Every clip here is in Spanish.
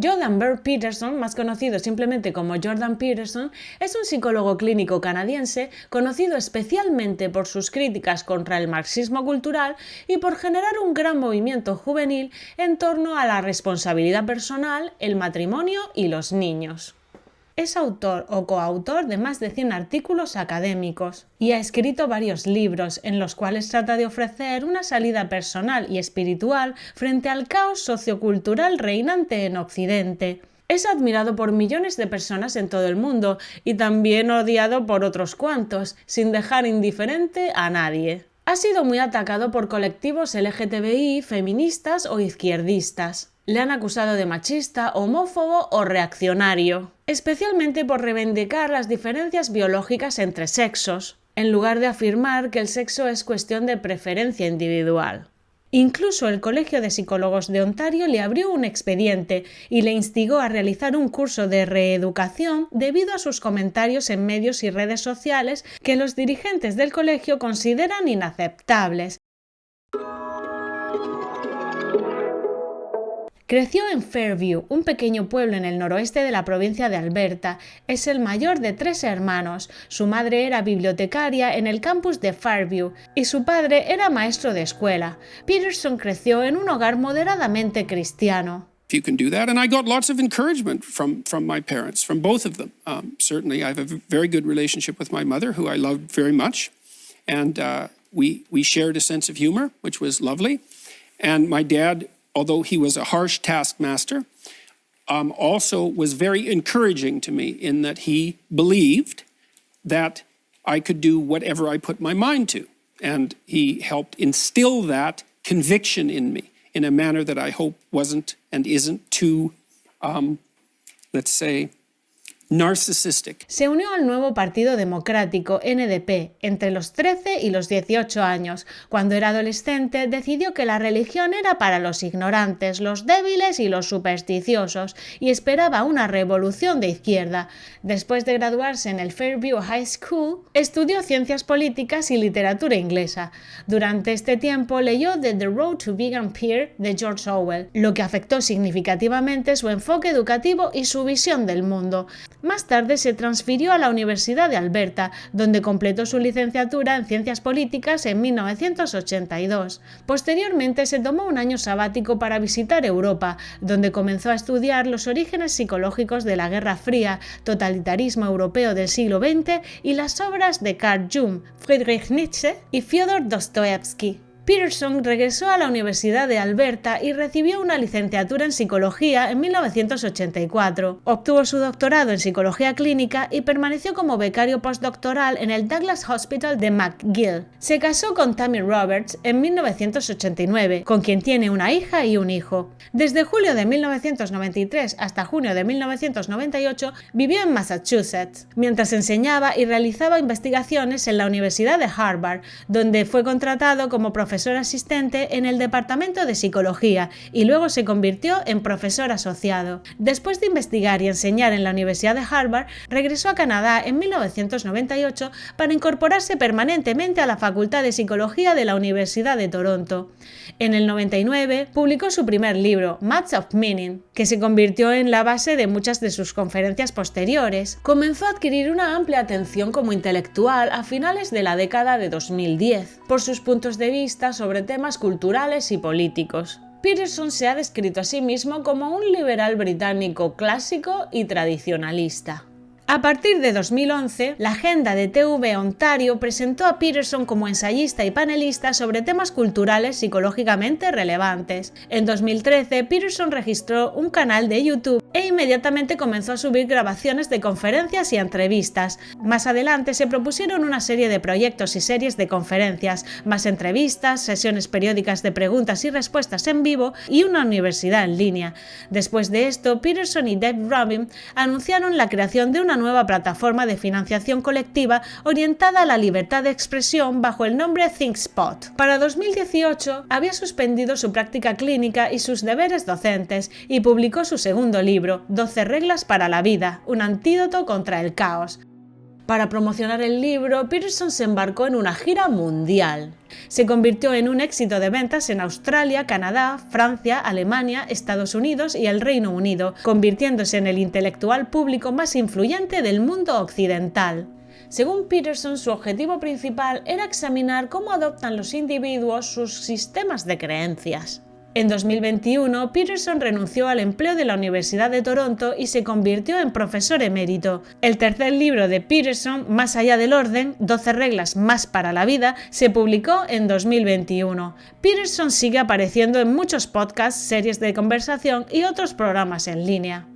Jordan Byrd Peterson, más conocido simplemente como Jordan Peterson, es un psicólogo clínico canadiense conocido especialmente por sus críticas contra el marxismo cultural y por generar un gran movimiento juvenil en torno a la responsabilidad personal, el matrimonio y los niños. Es autor o coautor de más de 100 artículos académicos y ha escrito varios libros en los cuales trata de ofrecer una salida personal y espiritual frente al caos sociocultural reinante en Occidente. Es admirado por millones de personas en todo el mundo y también odiado por otros cuantos, sin dejar indiferente a nadie. Ha sido muy atacado por colectivos LGTBI, feministas o izquierdistas. Le han acusado de machista, homófobo o reaccionario, especialmente por reivindicar las diferencias biológicas entre sexos, en lugar de afirmar que el sexo es cuestión de preferencia individual. Incluso el Colegio de Psicólogos de Ontario le abrió un expediente y le instigó a realizar un curso de reeducación debido a sus comentarios en medios y redes sociales que los dirigentes del colegio consideran inaceptables. Creció en Fairview, un pequeño pueblo en el noroeste de la provincia de Alberta. Es el mayor de 3 hermanos. Su madre era bibliotecaria en el campus de Fairview y su padre era maestro de escuela. Peterson creció en un hogar moderadamente cristiano. You can do that, and I got lots of encouragement from my parents, from both of them. Certainly, I have a very good relationship with my mother, who I loved very much, and we shared a sense of humor, which was lovely. And my dad, although he was a harsh taskmaster, also was very encouraging to me in that he believed that I could do whatever I put my mind to, and he helped instill that conviction in me in a manner that I hope wasn't and isn't too, let's say, narcissistic. Se unió al nuevo Partido Democrático, NDP, entre los 13 y los 18 años. Cuando era adolescente, decidió que la religión era para los ignorantes, los débiles y los supersticiosos, y esperaba una revolución de izquierda. Después de graduarse en el Fairview High School, estudió ciencias políticas y literatura inglesa. Durante este tiempo leyó The Road to Vegan Peer de George Orwell, lo que afectó significativamente su enfoque educativo y su visión del mundo. Más tarde se transfirió a la Universidad de Alberta, donde completó su licenciatura en Ciencias Políticas en 1982. Posteriormente se tomó un año sabático para visitar Europa, donde comenzó a estudiar los orígenes psicológicos de la Guerra Fría, totalitarismo europeo del siglo XX y las obras de Carl Jung, Friedrich Nietzsche y Fyodor Dostoyevsky. Peterson regresó a la Universidad de Alberta y recibió una licenciatura en Psicología en 1984. Obtuvo su doctorado en Psicología Clínica y permaneció como becario postdoctoral en el Douglas Hospital de McGill. Se casó con Tammy Roberts en 1989, con quien tiene una hija y un hijo. Desde julio de 1993 hasta junio de 1998 vivió en Massachusetts, mientras enseñaba y realizaba investigaciones en la Universidad de Harvard, donde fue contratado como profesor asistente en el Departamento de Psicología y luego se convirtió en profesor asociado. Después de investigar y enseñar en la Universidad de Harvard, regresó a Canadá en 1998 para incorporarse permanentemente a la Facultad de Psicología de la Universidad de Toronto. En el 99 publicó su primer libro, Maps of Meaning, que se convirtió en la base de muchas de sus conferencias posteriores. Comenzó a adquirir una amplia atención como intelectual a finales de la década de 2010, por sus puntos de vista sobre temas culturales y políticos. Peterson se ha descrito a sí mismo como un liberal británico clásico y tradicionalista. A partir de 2011, la agenda de TV Ontario presentó a Peterson como ensayista y panelista sobre temas culturales psicológicamente relevantes. En 2013, Peterson registró un canal de YouTube e inmediatamente comenzó a subir grabaciones de conferencias y entrevistas. Más adelante se propusieron una serie de proyectos y series de conferencias, más entrevistas, sesiones periódicas de preguntas y respuestas en vivo y una universidad en línea. Después de esto, Peterson y Dave Rubin anunciaron la creación de una nueva plataforma de financiación colectiva orientada a la libertad de expresión bajo el nombre ThinkSpot. Para 2018 había suspendido su práctica clínica y sus deberes docentes y publicó su segundo libro, 12 reglas para la vida, un antídoto contra el caos. Para promocionar el libro, Peterson se embarcó en una gira mundial. Se convirtió en un éxito de ventas en Australia, Canadá, Francia, Alemania, Estados Unidos y el Reino Unido, convirtiéndose en el intelectual público más influyente del mundo occidental. Según Peterson, su objetivo principal era examinar cómo adoptan los individuos sus sistemas de creencias. En 2021, Peterson renunció al empleo de la Universidad de Toronto y se convirtió en profesor emérito. El tercer libro de Peterson, Más allá del orden, 12 reglas más para la vida, se publicó en 2021. Peterson sigue apareciendo en muchos podcasts, series de conversación y otros programas en línea.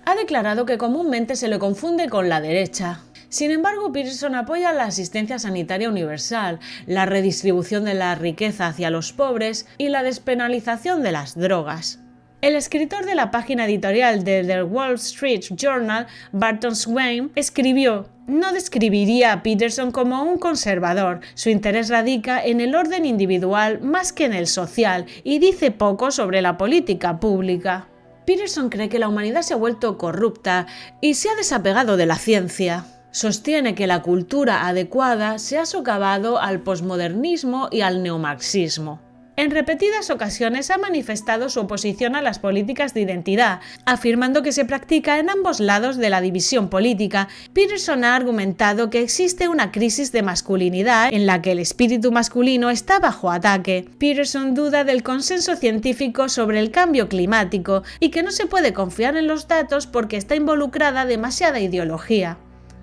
Ha declarado que comúnmente se le confunde con la derecha. Sin embargo, Peterson apoya la asistencia sanitaria universal, la redistribución de la riqueza hacia los pobres y la despenalización de las drogas. El escritor de la página editorial de The Wall Street Journal, Barton Swain, escribió: "No describiría a Peterson como un conservador. Su interés radica en el orden individual más que en el social y dice poco sobre la política pública". Peterson cree que la humanidad se ha vuelto corrupta y se ha desapegado de la ciencia. Sostiene que la cultura adecuada se ha socavado al posmodernismo y al neomarxismo. En repetidas ocasiones ha manifestado su oposición a las políticas de identidad, afirmando que se practica en ambos lados de la división política. Peterson ha argumentado que existe una crisis de masculinidad en la que el espíritu masculino está bajo ataque. Peterson duda del consenso científico sobre el cambio climático y que no se puede confiar en los datos porque está involucrada demasiada ideología.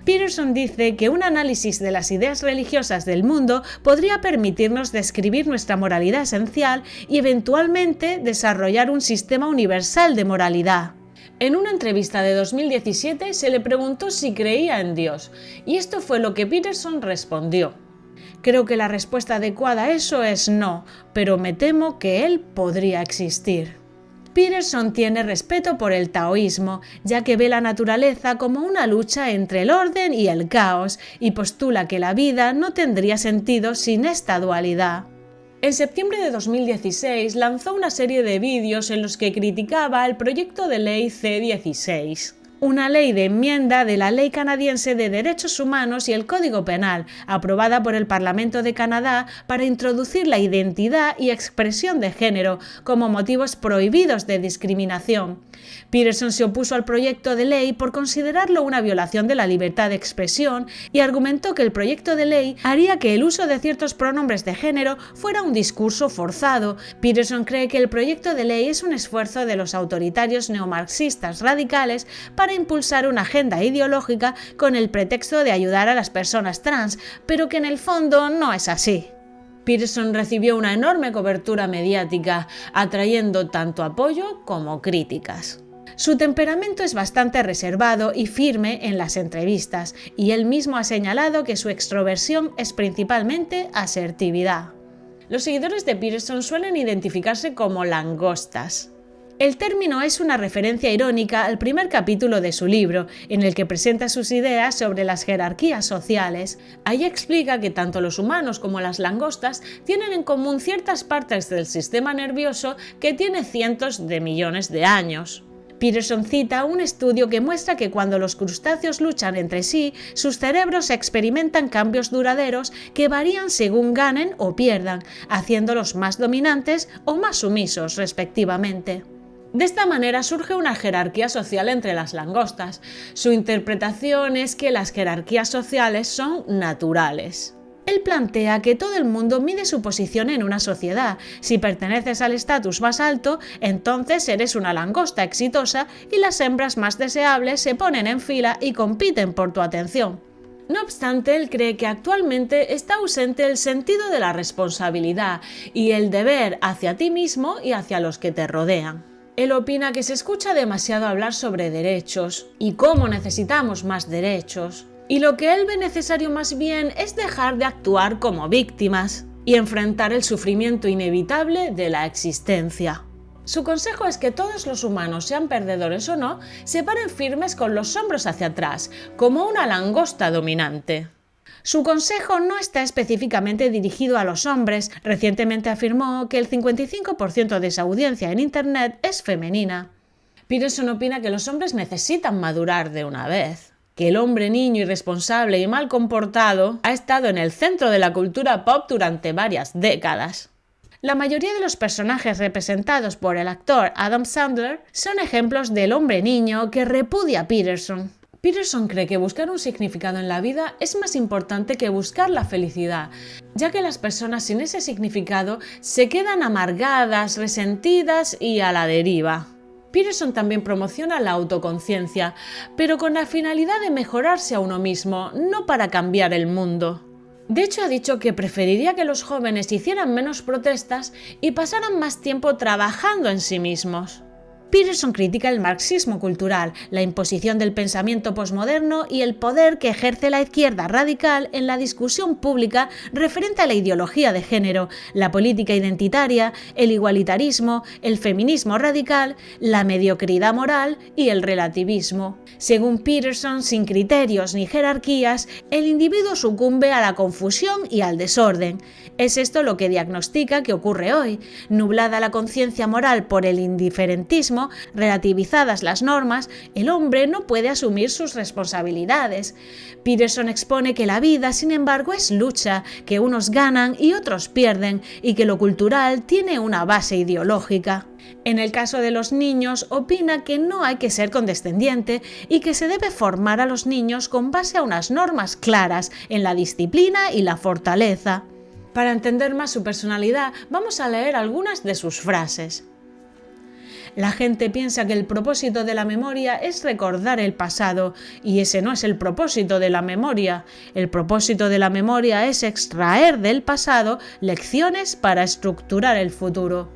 Peterson dice que un análisis de las ideas religiosas del mundo podría permitirnos describir nuestra moralidad esencial y eventualmente desarrollar un sistema universal de moralidad. En una entrevista de 2017 se le preguntó si creía en Dios, y esto fue lo que Peterson respondió: "Creo que la respuesta adecuada a eso es no, pero me temo que él podría existir". Peterson tiene respeto por el taoísmo, ya que ve la naturaleza como una lucha entre el orden y el caos, y postula que la vida no tendría sentido sin esta dualidad. En septiembre de 2016 lanzó una serie de vídeos en los que criticaba el proyecto de ley C-16. Una ley de enmienda de la Ley Canadiense de Derechos Humanos y el Código Penal, aprobada por el Parlamento de Canadá para introducir la identidad y expresión de género como motivos prohibidos de discriminación. Peterson se opuso al proyecto de ley por considerarlo una violación de la libertad de expresión y argumentó que el proyecto de ley haría que el uso de ciertos pronombres de género fuera un discurso forzado. Peterson cree que el proyecto de ley es un esfuerzo de los autoritarios neomarxistas radicales para impulsar una agenda ideológica con el pretexto de ayudar a las personas trans, pero que en el fondo no es así. Peterson recibió una enorme cobertura mediática, atrayendo tanto apoyo como críticas. Su temperamento es bastante reservado y firme en las entrevistas, y él mismo ha señalado que su extroversión es principalmente asertividad. Los seguidores de Peterson suelen identificarse como langostas. El término es una referencia irónica al primer capítulo de su libro, en el que presenta sus ideas sobre las jerarquías sociales. Ahí explica que tanto los humanos como las langostas tienen en común ciertas partes del sistema nervioso que tiene cientos de millones de años. Peterson cita un estudio que muestra que cuando los crustáceos luchan entre sí, sus cerebros experimentan cambios duraderos que varían según ganen o pierdan, haciéndolos más dominantes o más sumisos, respectivamente. De esta manera surge una jerarquía social entre las langostas. Su interpretación es que las jerarquías sociales son naturales. Él plantea que todo el mundo mide su posición en una sociedad. Si perteneces al estatus más alto, entonces eres una langosta exitosa y las hembras más deseables se ponen en fila y compiten por tu atención. No obstante, él cree que actualmente está ausente el sentido de la responsabilidad y el deber hacia ti mismo y hacia los que te rodean. Él opina que se escucha demasiado hablar sobre derechos y cómo necesitamos más derechos, y lo que él ve necesario más bien es dejar de actuar como víctimas y enfrentar el sufrimiento inevitable de la existencia. Su consejo es que todos los humanos, sean perdedores o no, se paren firmes con los hombros hacia atrás, como una langosta dominante. Su consejo no está específicamente dirigido a los hombres. Recientemente afirmó que el 55% de su audiencia en Internet es femenina. Peterson opina que los hombres necesitan madurar de una vez, que el hombre niño irresponsable y mal comportado ha estado en el centro de la cultura pop durante varias décadas. La mayoría de los personajes representados por el actor Adam Sandler son ejemplos del hombre niño que repudia a Peterson. Peterson cree que buscar un significado en la vida es más importante que buscar la felicidad, ya que las personas sin ese significado se quedan amargadas, resentidas y a la deriva. Peterson también promociona la autoconciencia, pero con la finalidad de mejorarse a uno mismo, no para cambiar el mundo. De hecho, ha dicho que preferiría que los jóvenes hicieran menos protestas y pasaran más tiempo trabajando en sí mismos. Peterson critica el marxismo cultural, la imposición del pensamiento posmoderno y el poder que ejerce la izquierda radical en la discusión pública referente a la ideología de género, la política identitaria, el igualitarismo, el feminismo radical, la mediocridad moral y el relativismo. Según Peterson, sin criterios ni jerarquías, el individuo sucumbe a la confusión y al desorden. Es esto lo que diagnostica que ocurre hoy. Nublada la conciencia moral por el indiferentismo, relativizadas las normas, el hombre no puede asumir sus responsabilidades. Peterson expone que la vida, sin embargo, es lucha, que unos ganan y otros pierden, y que lo cultural tiene una base ideológica. En el caso de los niños, opina que no hay que ser condescendiente y que se debe formar a los niños con base a unas normas claras en la disciplina y la fortaleza. Para entender más su personalidad, vamos a leer algunas de sus frases. La gente piensa que el propósito de la memoria es recordar el pasado, y ese no es el propósito de la memoria. El propósito de la memoria es extraer del pasado lecciones para estructurar el futuro.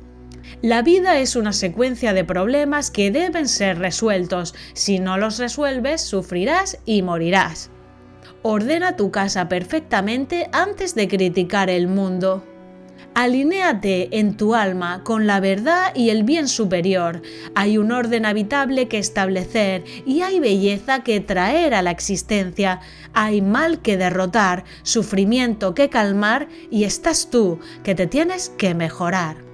La vida es una secuencia de problemas que deben ser resueltos. Si no los resuelves, sufrirás y morirás. Ordena tu casa perfectamente antes de criticar el mundo. Alinéate en tu alma con la verdad y el bien superior. Hay un orden habitable que establecer y hay belleza que traer a la existencia. Hay mal que derrotar, sufrimiento que calmar y estás tú, que te tienes que mejorar.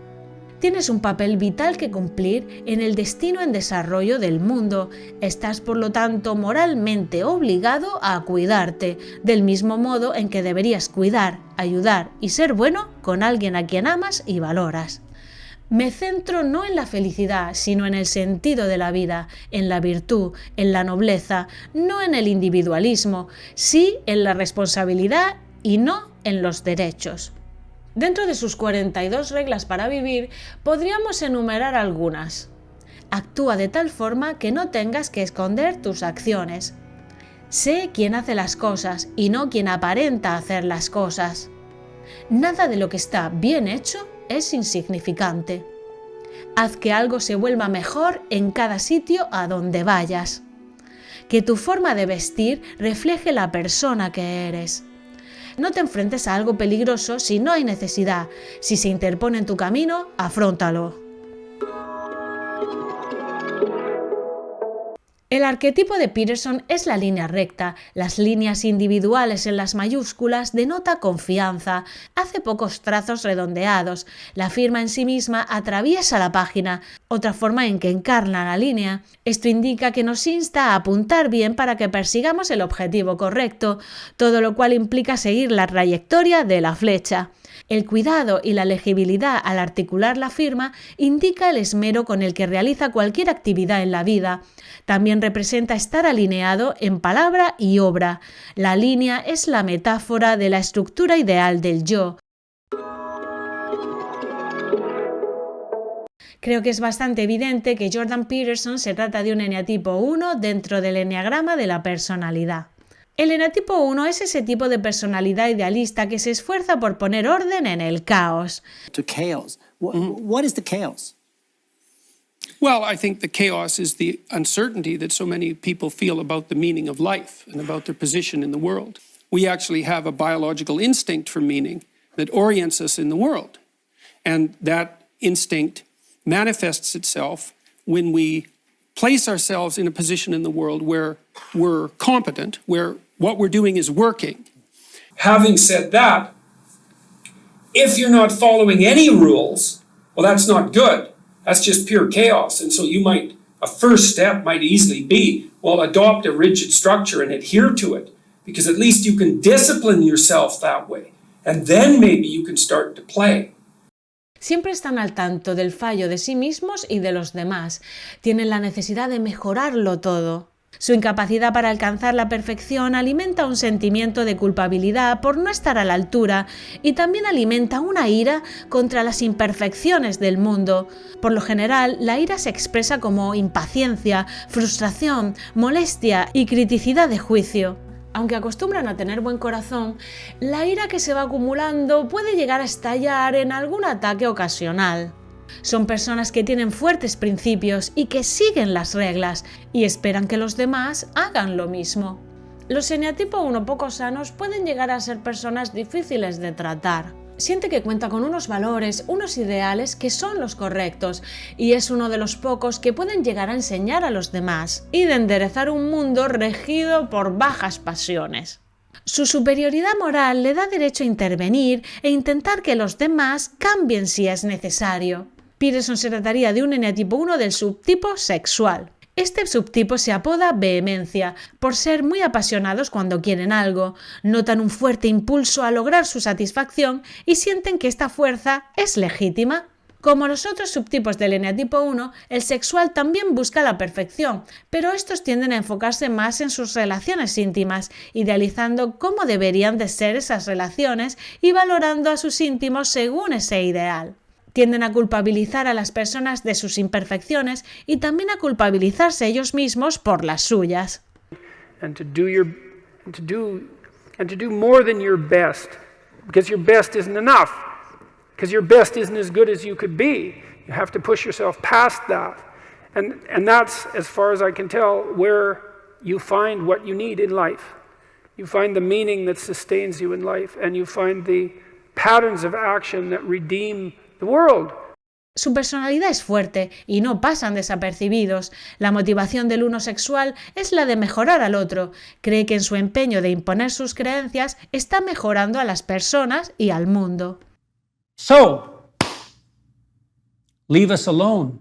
Tienes un papel vital que cumplir en el destino en desarrollo del mundo. Estás, por lo tanto, moralmente obligado a cuidarte, del mismo modo en que deberías cuidar, ayudar y ser bueno con alguien a quien amas y valoras. Me centro no en la felicidad, sino en el sentido de la vida, en la virtud, en la nobleza, no en el individualismo, sí en la responsabilidad y no en los derechos. Dentro de sus 42 reglas para vivir, podríamos enumerar algunas. Actúa de tal forma que no tengas que esconder tus acciones. Sé quién hace las cosas y no quien aparenta hacer las cosas. Nada de lo que está bien hecho es insignificante. Haz que algo se vuelva mejor en cada sitio a donde vayas. Que tu forma de vestir refleje la persona que eres. No te enfrentes a algo peligroso si no hay necesidad. Si se interpone en tu camino, afróntalo. El arquetipo de Peterson es la línea recta. Las líneas individuales en las mayúsculas denota confianza. Hace pocos trazos redondeados. La firma en sí misma atraviesa la página, otra forma en que encarna la línea. Esto indica que nos insta a apuntar bien para que persigamos el objetivo correcto, todo lo cual implica seguir la trayectoria de la flecha. El cuidado y la legibilidad al articular la firma indica el esmero con el que realiza cualquier actividad en la vida. También representa estar alineado en palabra y obra. La línea es la metáfora de la estructura ideal del yo. Creo que es bastante evidente que Jordan Peterson se trata de un eneatipo 1 dentro del eneagrama de la personalidad. El eneatipo 1 es ese tipo de personalidad idealista que se esfuerza por poner orden en el caos. Chaos. What is the chaos? Well, I think the chaos is the uncertainty that so many people feel about the meaning of life and about their position in the world. We actually have a biological instinct for meaning that orients us in the world. And that instinct manifests itself when we place ourselves in a position in the world where we're competent, where what we're doing is working. Having said that, if you're not following any rules, well, that's not good. That's just pure chaos. And so you might a first step might easily be, well, adopt a rigid structure and adhere to it, because at least you can discipline yourself that way, and then maybe you can start to play. Siempre están al tanto del fallo de sí mismos y de los demás. Tienen la necesidad de mejorarlo todo. Su incapacidad para alcanzar la perfección alimenta un sentimiento de culpabilidad por no estar a la altura y también alimenta una ira contra las imperfecciones del mundo. Por lo general, la ira se expresa como impaciencia, frustración, molestia y criticidad de juicio. Aunque acostumbran a tener buen corazón, la ira que se va acumulando puede llegar a estallar en algún ataque ocasional. Son personas que tienen fuertes principios y que siguen las reglas y esperan que los demás hagan lo mismo. Los eneatipo 1 poco sanos pueden llegar a ser personas difíciles de tratar. Siente que cuenta con unos valores, unos ideales que son los correctos y es uno de los pocos que pueden llegar a enseñar a los demás y de enderezar un mundo regido por bajas pasiones. Su superioridad moral le da derecho a intervenir e intentar que los demás cambien si es necesario. Peterson se trataría de un eneatipo 1 del subtipo sexual. Este subtipo se apoda vehemencia, por ser muy apasionados cuando quieren algo, notan un fuerte impulso a lograr su satisfacción y sienten que esta fuerza es legítima. Como los otros subtipos del eneatipo 1, el sexual también busca la perfección, pero estos tienden a enfocarse más en sus relaciones íntimas, idealizando cómo deberían de ser esas relaciones y valorando a sus íntimos según ese ideal. Tienden a culpabilizar a las personas de sus imperfecciones y también a culpabilizarse ellos mismos por las suyas. And to do more than your best, because your best isn't enough, because your best isn't as good as you could be. You have to push yourself past that. And that's, as far as I can tell, where you find what you need in life. You find the meaning that sustains you in life, and you find the patterns of action that redeem the world. Su personalidad es fuerte y no pasan desapercibidos. La motivación del uno sexual es la de mejorar al otro. Cree que en su empeño de imponer sus creencias está mejorando a las personas y al mundo. So, leave us alone,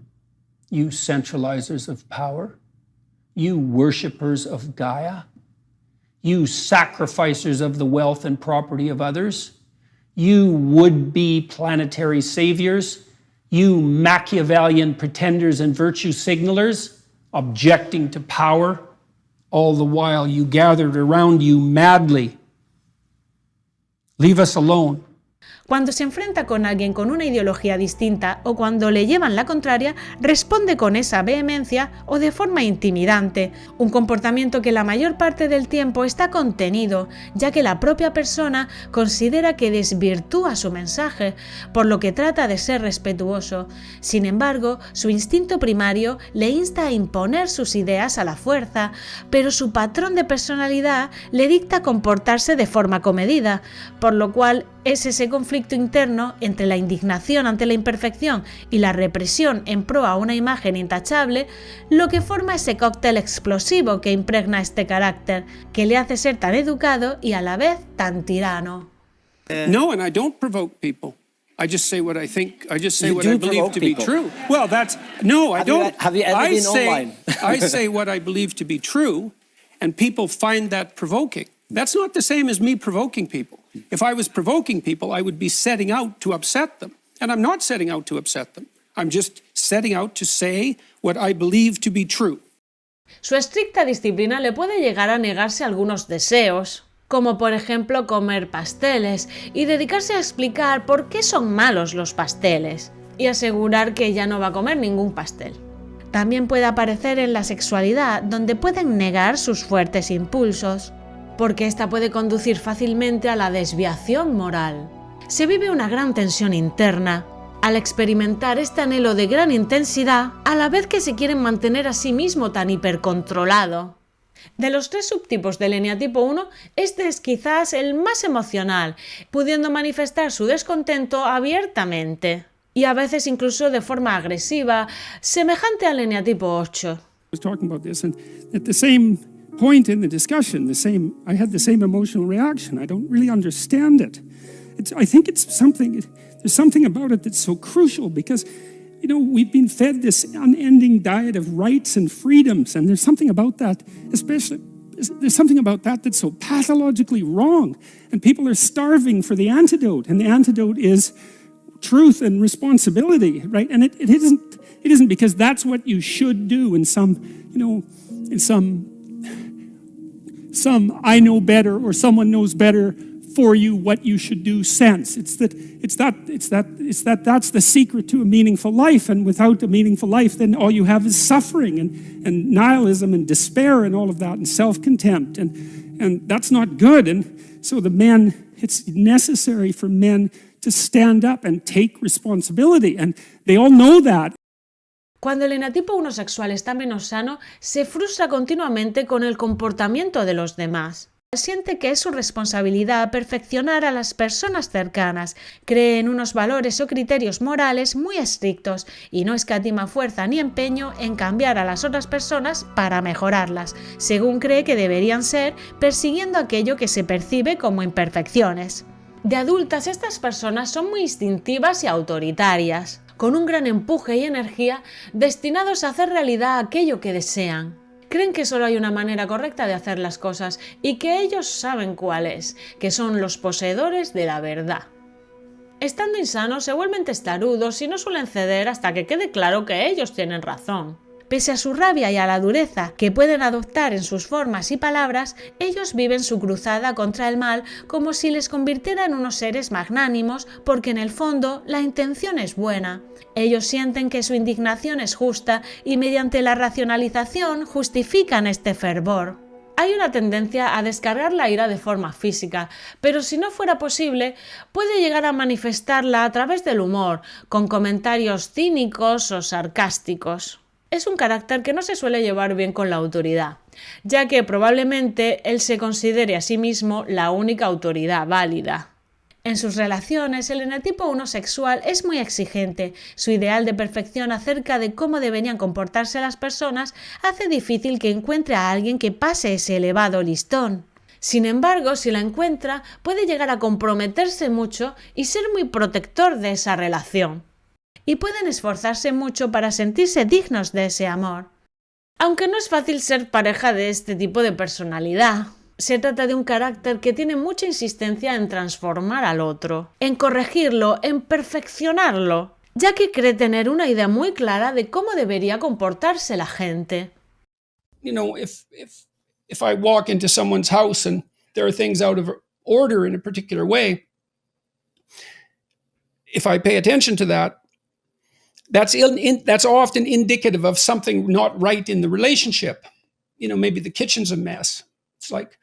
you centralizers of power, you worshippers of Gaia, you sacrificers of the wealth and property of others, you would-be planetary saviors, you Machiavellian pretenders and virtue signalers, objecting to power, all the while you gathered around you madly. Leave us alone. Cuando se enfrenta con alguien con una ideología distinta o cuando le llevan la contraria, responde con esa vehemencia o de forma intimidante, un comportamiento que la mayor parte del tiempo está contenido, ya que la propia persona considera que desvirtúa su mensaje, por lo que trata de ser respetuoso. Sin embargo, su instinto primario le insta a imponer sus ideas a la fuerza, pero su patrón de personalidad le dicta comportarse de forma comedida, por lo cual es ese conflicto interno entre la indignación ante la imperfección y la represión en pro a una imagen intachable lo que forma ese cóctel explosivo que impregna este carácter, que le hace ser tan educado y a la vez tan tirano. No, and I don't provoke people. I just say what I think. I just say You what do I believe provoke to be people. true. Well, that's no, I don't. Have you ever I been say, online? I say what I believe to be true, and people find that provoking. That's not the same as me provoking people. If I was provoking people, I would be setting out to upset them. And I'm not setting out to upset them. I'm just setting out to say what I believe to be true. Su estricta disciplina le puede llegar a negarse algunos deseos, como por ejemplo comer pasteles, y dedicarse a explicar por qué son malos los pasteles, y asegurar que ya no va a comer ningún pastel. También puede aparecer en la sexualidad, donde pueden negar sus fuertes impulsos, porque esta puede conducir fácilmente a la desviación moral. Se vive una gran tensión interna al experimentar este anhelo de gran intensidad, a la vez que se quieren mantener a sí mismo tan hipercontrolado. De los tres subtipos del eneatipo 1, este es quizás el más emocional, pudiendo manifestar su descontento abiertamente, y a veces incluso de forma agresiva, semejante al eneatipo 8. I was talking about this, and at the same point in the discussion, I had the same emotional reaction. I don't really understand it. I think it's something. There's something about it that's so crucial because we've been fed this unending diet of rights and freedoms, and there's something about that, there's something about that that's so pathologically wrong, and people are starving for the antidote, and the antidote is truth and responsibility, right? And it isn't because that's what you should do in some I know better or someone knows better for you what you should do sense. It's that that's the secret to a meaningful life, and without a meaningful life, then all you have is suffering and nihilism and despair and all of that and self-contempt, and that's not good. And so it's necessary for men to stand up and take responsibility, and they all know that. Cuando el enetipo 1 sexual está menos sano, se frustra continuamente con el comportamiento de los demás. Siente que es su responsabilidad perfeccionar a las personas cercanas, cree en unos valores o criterios morales muy estrictos y no escatima fuerza ni empeño en cambiar a las otras personas para mejorarlas, según cree que deberían ser, persiguiendo aquello que se percibe como imperfecciones. De adultas, estas personas son muy instintivas y autoritarias, con un gran empuje y energía destinados a hacer realidad aquello que desean. Creen que solo hay una manera correcta de hacer las cosas y que ellos saben cuál es, que son los poseedores de la verdad. Estando insanos se vuelven testarudos y no suelen ceder hasta que quede claro que ellos tienen razón. Pese a su rabia y a la dureza que pueden adoptar en sus formas y palabras, ellos viven su cruzada contra el mal como si les convirtiera en unos seres magnánimos, porque en el fondo la intención es buena. Ellos sienten que su indignación es justa y mediante la racionalización justifican este fervor. Hay una tendencia a descargar la ira de forma física, pero si no fuera posible, puede llegar a manifestarla a través del humor, con comentarios cínicos o sarcásticos. Es un carácter que no se suele llevar bien con la autoridad, ya que probablemente él se considere a sí mismo la única autoridad válida. En sus relaciones, el enetipo 1 sexual es muy exigente. Su ideal de perfección acerca de cómo deberían comportarse las personas hace difícil que encuentre a alguien que pase ese elevado listón. Sin embargo, si la encuentra, puede llegar a comprometerse mucho y ser muy protector de esa relación. Y pueden esforzarse mucho para sentirse dignos de ese amor. Aunque no es fácil ser pareja de este tipo de personalidad, se trata de un carácter que tiene mucha insistencia en transformar al otro, en corregirlo, en perfeccionarlo, ya que cree tener una idea muy clara de cómo debería comportarse la gente. If I walk into someone's house and there are things out of order in a particular way, if I pay attention to that, that's often indicative of something not right in the relationship. Maybe the kitchen's a mess. It's like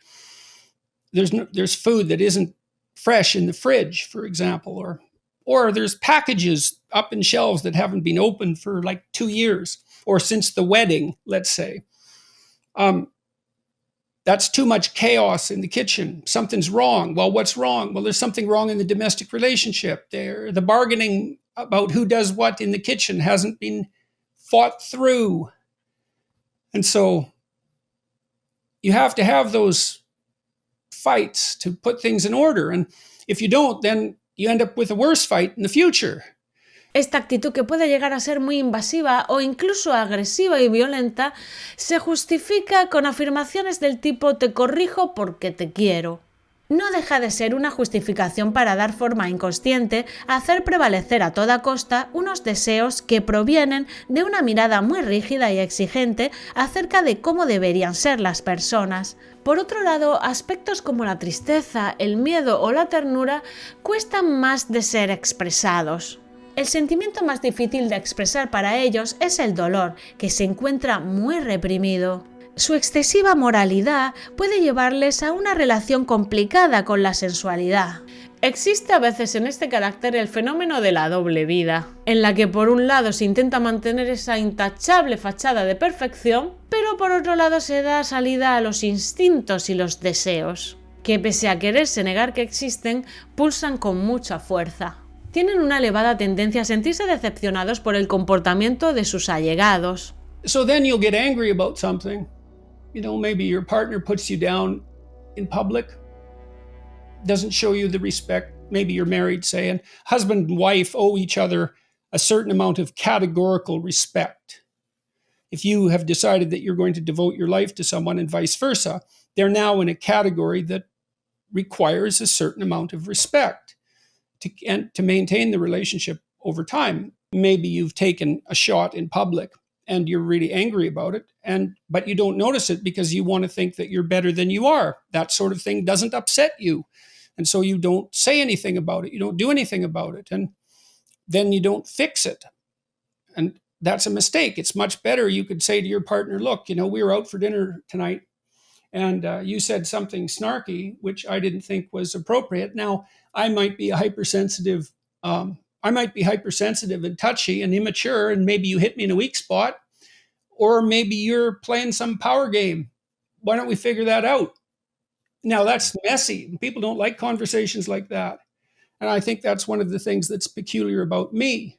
there's food that isn't fresh in the fridge, for example, or there's packages up in shelves that haven't been opened for like 2 years, or since the wedding, let's say. That's too much chaos in the kitchen. Something's wrong. Well, what's wrong? Well, there's something wrong in the domestic relationship. The bargaining about who does what in the kitchen hasn't been fought through. And so you have to have those fights to put things in order. And if you don't, then you end up with a worse fight in the future. Esta actitud, que puede llegar a ser muy invasiva o incluso agresiva y violenta, se justifica con afirmaciones del tipo «te corrijo porque te quiero». No deja de ser una justificación para dar forma inconsciente a hacer prevalecer a toda costa unos deseos que provienen de una mirada muy rígida y exigente acerca de cómo deberían ser las personas. Por otro lado, aspectos como la tristeza, el miedo o la ternura cuestan más de ser expresados. El sentimiento más difícil de expresar para ellos es el dolor, que se encuentra muy reprimido. Su excesiva moralidad puede llevarles a una relación complicada con la sensualidad. Existe a veces en este carácter el fenómeno de la doble vida, en la que por un lado se intenta mantener esa intachable fachada de perfección, pero por otro lado se da salida a los instintos y los deseos, que pese a quererse negar que existen, pulsan con mucha fuerza. Tienen una elevada tendencia a sentirse decepcionados por el comportamiento de sus allegados. So then you'll get angry about something. Maybe your partner puts you down in public, doesn't show you the respect. Maybe you're married, say, and husband and wife owe each other a certain amount of categorical respect. If you have decided that you're going to devote your life to someone and vice versa, they're now in a category that requires a certain amount of respect to maintain the relationship over time. Maybe you've taken a shot in public and you're really angry about it, but you don't notice it because you want to think that you're better than you are. That sort of thing doesn't upset you. And so you don't say anything about it. You don't do anything about it. And then you don't fix it. And that's a mistake. It's much better. You could say to your partner, look, we were out for dinner tonight and you said something snarky, which I didn't think was appropriate. Now, I might be hypersensitive and touchy and immature, and maybe you hit me in a weak spot, or maybe you're playing some power game. Why don't we figure that out? Now, that's messy. People don't like conversations like that. And I think that's one of the things that's peculiar about me.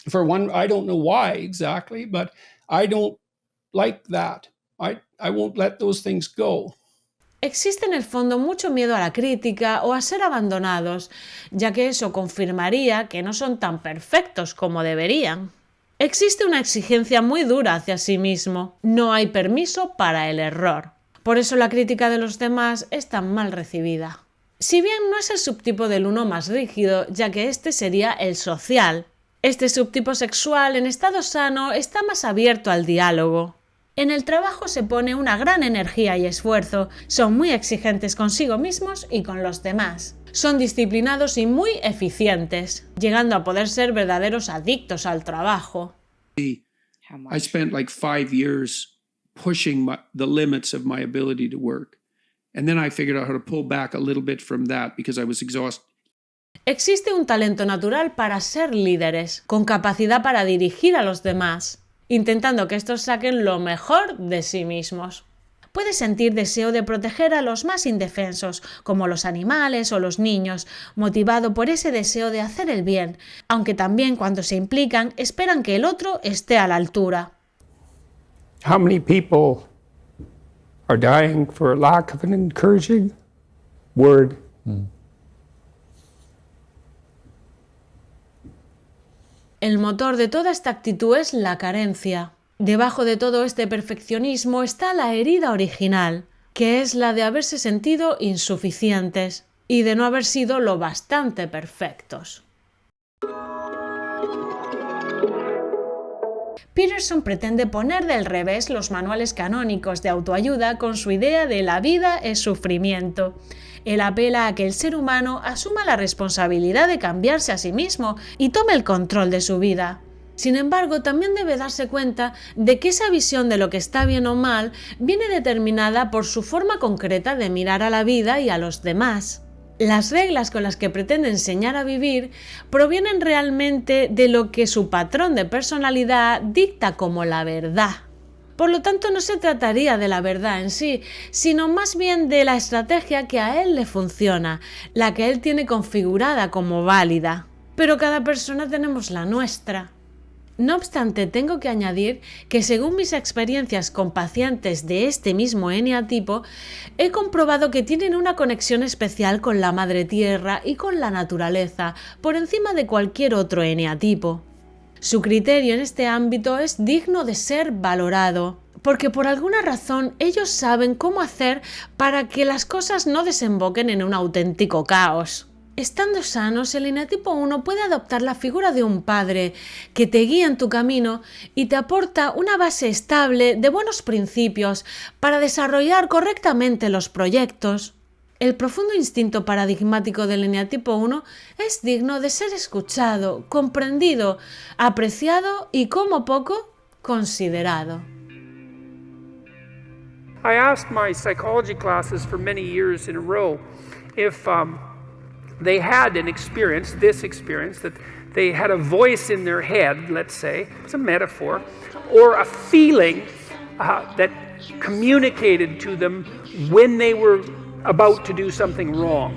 For one, I don't know why exactly, but I don't like that. I won't let those things go. Existe en el fondo mucho miedo a la crítica o a ser abandonados, ya que eso confirmaría que no son tan perfectos como deberían. Existe una exigencia muy dura hacia sí mismo. No hay permiso para el error. Por eso la crítica de los demás es tan mal recibida. Si bien no es el subtipo del uno más rígido, ya que este sería el social. Este subtipo sexual en estado sano está más abierto al diálogo. En el trabajo se pone una gran energía y esfuerzo, son muy exigentes consigo mismos y con los demás. Son disciplinados y muy eficientes, llegando a poder ser verdaderos adictos al trabajo. I spent like 5 years pushing the limits of my ability to work. And then I figured out how to pull back a little bit from that because I was exhausted. Existe un talento natural para ser líderes, con capacidad para dirigir a los demás, intentando que estos saquen lo mejor de sí mismos. Puede sentir deseo de proteger a los más indefensos, como los animales o los niños, motivado por ese deseo de hacer el bien, aunque también cuando se implican esperan que el otro esté a la altura. How many people are dying for lack of an encouraging word? El motor de toda esta actitud es la carencia. Debajo de todo este perfeccionismo está la herida original, que es la de haberse sentido insuficientes y de no haber sido lo bastante perfectos. Peterson pretende poner del revés los manuales canónicos de autoayuda con su idea de la vida es sufrimiento. Él apela a que el ser humano asuma la responsabilidad de cambiarse a sí mismo y tome el control de su vida. Sin embargo, también debe darse cuenta de que esa visión de lo que está bien o mal viene determinada por su forma concreta de mirar a la vida y a los demás. Las reglas con las que pretende enseñar a vivir provienen realmente de lo que su patrón de personalidad dicta como la verdad. Por lo tanto, no se trataría de la verdad en sí, sino más bien de la estrategia que a él le funciona, la que él tiene configurada como válida. Pero cada persona tenemos la nuestra. No obstante, tengo que añadir que según mis experiencias con pacientes de este mismo eneatipo, he comprobado que tienen una conexión especial con la madre tierra y con la naturaleza, por encima de cualquier otro eneatipo. Su criterio en este ámbito es digno de ser valorado, porque por alguna razón ellos saben cómo hacer para que las cosas no desemboquen en un auténtico caos. Estando sanos, el eneatipo 1 puede adoptar la figura de un padre que te guía en tu camino y te aporta una base estable de buenos principios para desarrollar correctamente los proyectos. El profundo instinto paradigmático del eneatipo 1 es digno de ser escuchado, comprendido, apreciado y, como poco, considerado. I asked my psychology classes for many years in a row if they had an experience, this experience, that they had a voice in their head, let's say, it's a metaphor, or a feeling that communicated to them when they were about to do something wrong.